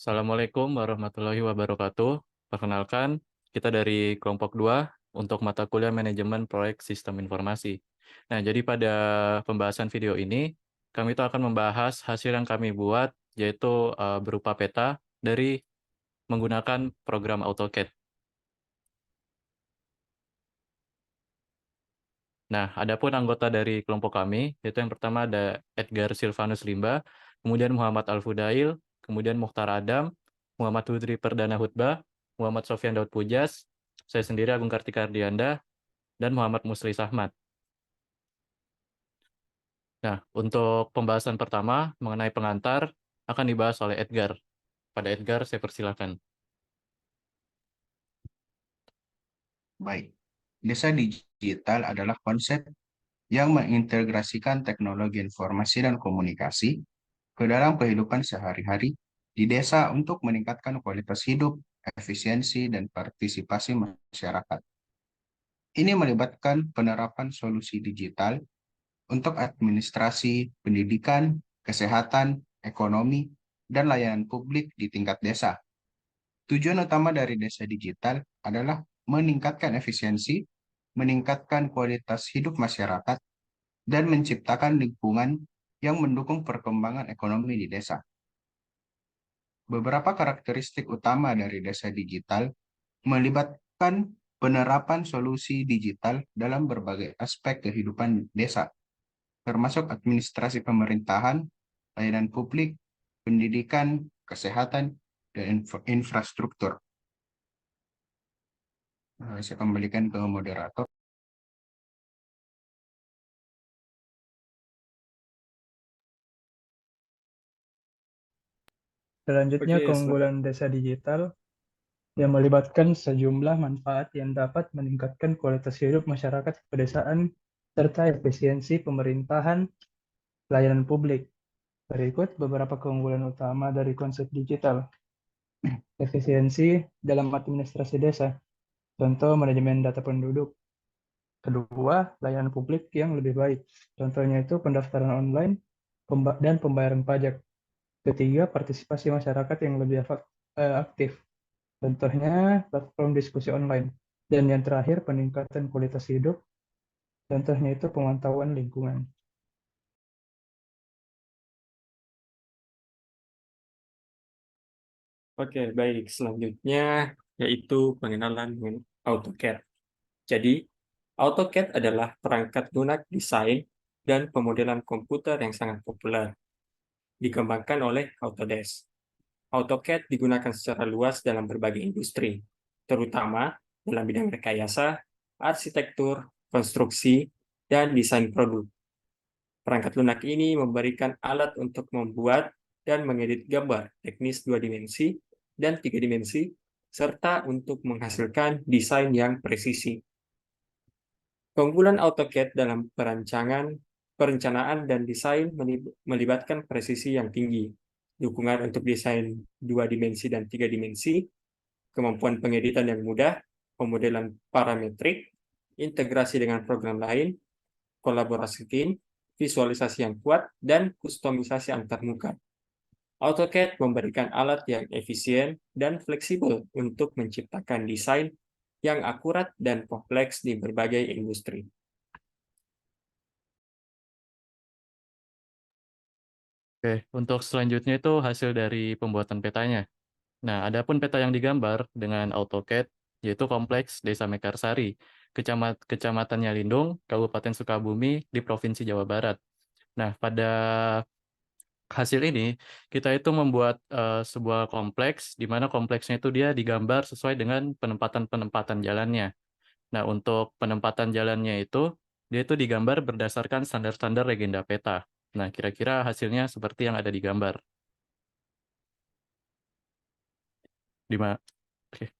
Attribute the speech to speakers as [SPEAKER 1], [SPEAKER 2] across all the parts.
[SPEAKER 1] Assalamualaikum warahmatullahi wabarakatuh. Perkenalkan, kita dari kelompok 2 untuk mata kuliah Manajemen Proyek Sistem Informasi. Nah, jadi pada pembahasan video ini, kami itu akan membahas hasil yang kami buat, yaitu berupa peta dari menggunakan program AutoCAD. Nah, adapun anggota dari kelompok kami, yaitu yang pertama ada Edgar Silvanus Limba, kemudian Muhammad Al-Fudail, kemudian Mukhtar Adam, Muhammad Hudri Perdana Hutbah, Muhammad Sofyan Daud Pujas, saya sendiri Agung Kartika Ardianda, dan Muhammad Musli Ahmad. Nah, untuk pembahasan pertama mengenai pengantar akan dibahas oleh Edgar. Pada Edgar, saya persilakan.
[SPEAKER 2] Baik, desa digital adalah konsep yang mengintegrasikan teknologi informasi dan komunikasi ke dalam kehidupan sehari-hari di desa untuk meningkatkan kualitas hidup, efisiensi, dan partisipasi masyarakat. Ini melibatkan penerapan solusi digital untuk administrasi, pendidikan, kesehatan, ekonomi, dan layanan publik di tingkat desa. Tujuan utama dari desa digital adalah meningkatkan efisiensi, meningkatkan kualitas hidup masyarakat, dan menciptakan lingkungan yang mendukung perkembangan ekonomi di desa. Beberapa karakteristik utama dari desa digital melibatkan penerapan solusi digital dalam berbagai aspek kehidupan desa, termasuk administrasi pemerintahan, layanan publik, pendidikan, kesehatan, dan infrastruktur. Saya kembalikan ke moderator.
[SPEAKER 3] Selanjutnya,
[SPEAKER 1] Oke,
[SPEAKER 3] keunggulan desa digital yang melibatkan sejumlah manfaat yang dapat meningkatkan kualitas hidup masyarakat pedesaan serta efisiensi pemerintahan layanan publik. Berikut beberapa keunggulan utama dari konsep digital. Efisiensi dalam administrasi desa, contoh manajemen data penduduk. Kedua, layanan publik yang lebih baik, contohnya itu pendaftaran online dan pembayaran pajak. Ketiga, partisipasi masyarakat yang lebih aktif. Contohnya platform diskusi online. Dan yang terakhir, peningkatan kualitas hidup. Contohnya itu pemantauan lingkungan.
[SPEAKER 4] Oke, baik. Selanjutnya yaitu pengenalan dengan AutoCAD. Jadi, AutoCAD adalah perangkat lunak desain dan pemodelan komputer yang sangat populer, dikembangkan oleh Autodesk. AutoCAD digunakan secara luas dalam berbagai industri, terutama dalam bidang rekayasa, arsitektur, konstruksi, dan desain produk. Perangkat lunak ini memberikan alat untuk membuat dan mengedit gambar teknis 2 dimensi dan 3 dimensi, serta untuk menghasilkan desain yang presisi. Keunggulan AutoCAD dalam perencanaan dan desain melibatkan presisi yang tinggi, dukungan untuk desain 2 dimensi dan 3 dimensi, kemampuan pengeditan yang mudah, pemodelan parametrik, integrasi dengan program lain, kolaborasi tim, visualisasi yang kuat, dan kustomisasi antarmuka. AutoCAD memberikan alat yang efisien dan fleksibel untuk menciptakan desain yang akurat dan kompleks di berbagai industri.
[SPEAKER 1] Oke, untuk selanjutnya itu hasil dari pembuatan petanya. Nah, adapun peta yang digambar dengan AutoCAD yaitu kompleks Desa Mekarsari, Kecamatannya Lindung, Kabupaten Sukabumi di Provinsi Jawa Barat. Nah, pada hasil ini kita itu membuat sebuah kompleks di mana kompleksnya itu dia digambar sesuai dengan penempatan jalannya. Nah, untuk penempatan jalannya itu dia itu digambar berdasarkan standar-standar legenda peta. Nah, kira-kira hasilnya seperti yang ada di gambar. Di mana? Oke.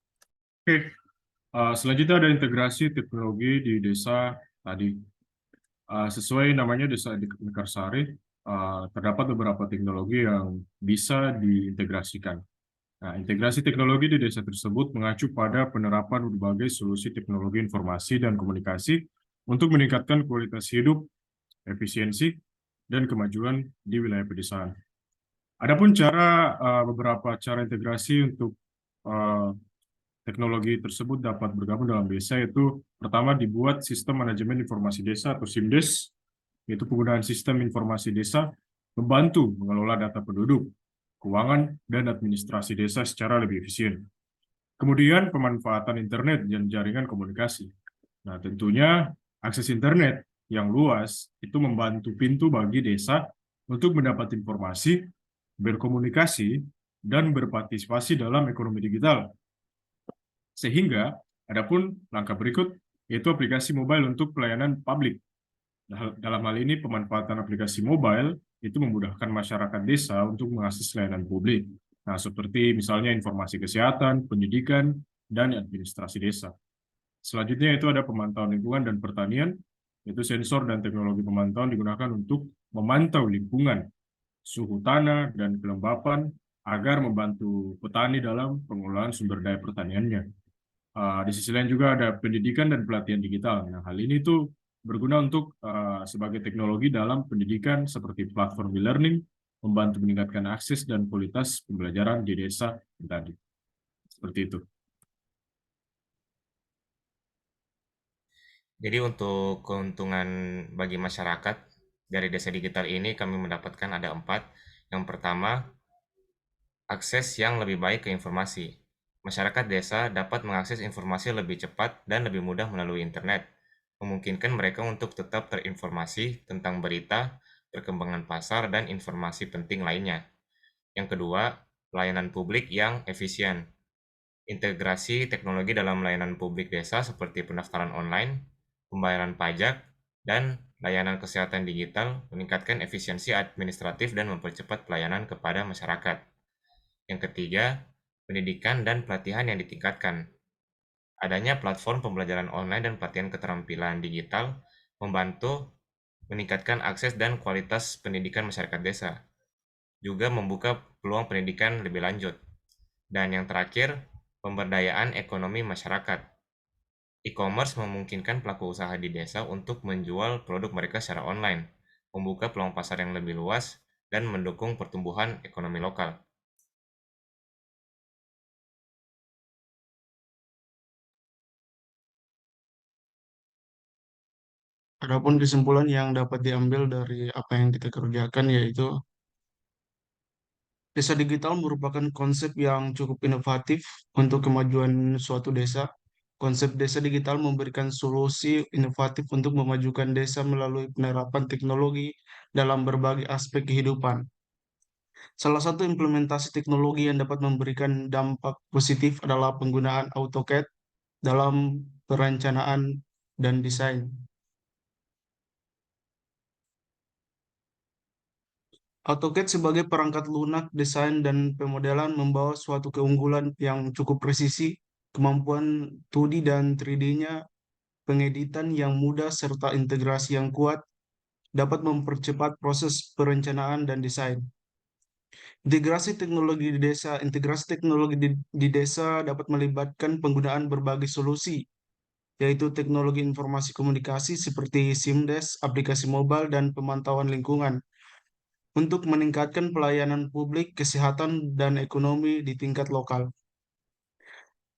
[SPEAKER 5] Oke, selanjutnya ada integrasi teknologi di desa tadi. Sesuai namanya Desa Mekarsari, terdapat beberapa teknologi yang bisa diintegrasikan. Nah, integrasi teknologi di desa tersebut mengacu pada penerapan berbagai solusi teknologi informasi dan komunikasi untuk meningkatkan kualitas hidup, efisiensi, dan kemajuan di wilayah pedesaan. Adapun beberapa cara integrasi untuk eh, teknologi tersebut dapat bergabung dalam desa, yaitu pertama dibuat sistem manajemen informasi desa atau SIMDes, yaitu penggunaan sistem informasi desa membantu mengelola data penduduk, keuangan, dan administrasi desa secara lebih efisien. Kemudian pemanfaatan internet dan jaringan komunikasi. Nah, tentunya akses internet yang luas itu membantu pintu bagi desa untuk mendapat informasi, berkomunikasi, dan berpartisipasi dalam ekonomi digital. Sehingga, adapun langkah berikut yaitu aplikasi mobile untuk pelayanan publik. Dalam hal ini, pemanfaatan aplikasi mobile itu memudahkan masyarakat desa untuk mengakses layanan publik. Nah, seperti misalnya informasi kesehatan, pendidikan, dan administrasi desa. Selanjutnya itu ada pemantauan lingkungan dan pertanian, yaitu sensor dan teknologi pemantauan digunakan untuk memantau lingkungan, suhu tanah, dan kelembapan agar membantu petani dalam pengelolaan sumber daya pertaniannya. Di sisi lain juga ada pendidikan dan pelatihan digital. Nah, hal ini tuh berguna untuk sebagai teknologi dalam pendidikan seperti platform e-learning, membantu meningkatkan akses dan kualitas pembelajaran di desa tadi. Seperti itu.
[SPEAKER 6] Jadi untuk keuntungan bagi masyarakat dari desa digital ini kami mendapatkan ada 4. Yang pertama, akses yang lebih baik ke informasi. Masyarakat desa dapat mengakses informasi lebih cepat dan lebih mudah melalui internet, memungkinkan mereka untuk tetap terinformasi tentang berita, perkembangan pasar, dan informasi penting lainnya. Yang kedua, layanan publik yang efisien. Integrasi teknologi dalam layanan publik desa seperti pendaftaran online, pembayaran pajak, dan layanan kesehatan digital meningkatkan efisiensi administratif dan mempercepat pelayanan kepada masyarakat. Yang ketiga, pendidikan dan pelatihan yang ditingkatkan. Adanya platform pembelajaran online dan pelatihan keterampilan digital membantu meningkatkan akses dan kualitas pendidikan masyarakat desa, juga membuka peluang pendidikan lebih lanjut. Dan yang terakhir, pemberdayaan ekonomi masyarakat. E-commerce memungkinkan pelaku usaha di desa untuk menjual produk mereka secara online, membuka peluang pasar yang lebih luas, dan mendukung pertumbuhan ekonomi lokal.
[SPEAKER 7] Adapun kesimpulan yang dapat diambil dari apa yang kita kerjakan yaitu desa digital merupakan konsep yang cukup inovatif untuk kemajuan suatu desa. Konsep desa digital memberikan solusi inovatif untuk memajukan desa melalui penerapan teknologi dalam berbagai aspek kehidupan. Salah satu implementasi teknologi yang dapat memberikan dampak positif adalah penggunaan AutoCAD dalam perencanaan dan desain. AutoCAD sebagai perangkat lunak desain dan pemodelan membawa suatu keunggulan yang cukup presisi, kemampuan 2D dan 3D-nya, pengeditan yang mudah, serta integrasi yang kuat dapat mempercepat proses perencanaan dan desain. Integrasi teknologi di desa dapat melibatkan penggunaan berbagai solusi, yaitu teknologi informasi komunikasi seperti SIMDes, aplikasi mobile, dan pemantauan lingkungan, untuk meningkatkan pelayanan publik, kesehatan, dan ekonomi di tingkat lokal.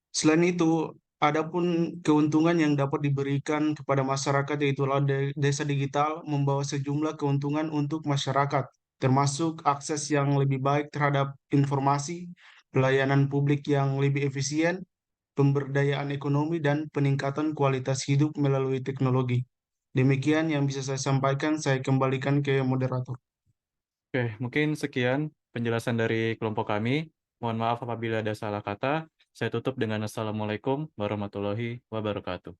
[SPEAKER 7] Selain itu, adapun keuntungan yang dapat diberikan kepada masyarakat, yaitu desa digital membawa sejumlah keuntungan untuk masyarakat, termasuk akses yang lebih baik terhadap informasi, pelayanan publik yang lebih efisien, pemberdayaan ekonomi, dan peningkatan kualitas hidup melalui teknologi. Demikian yang bisa saya sampaikan, saya kembalikan ke moderator.
[SPEAKER 1] Oke, mungkin sekian penjelasan dari kelompok kami. Mohon maaf apabila ada salah kata. Saya tutup dengan Assalamualaikum warahmatullahi wabarakatuh.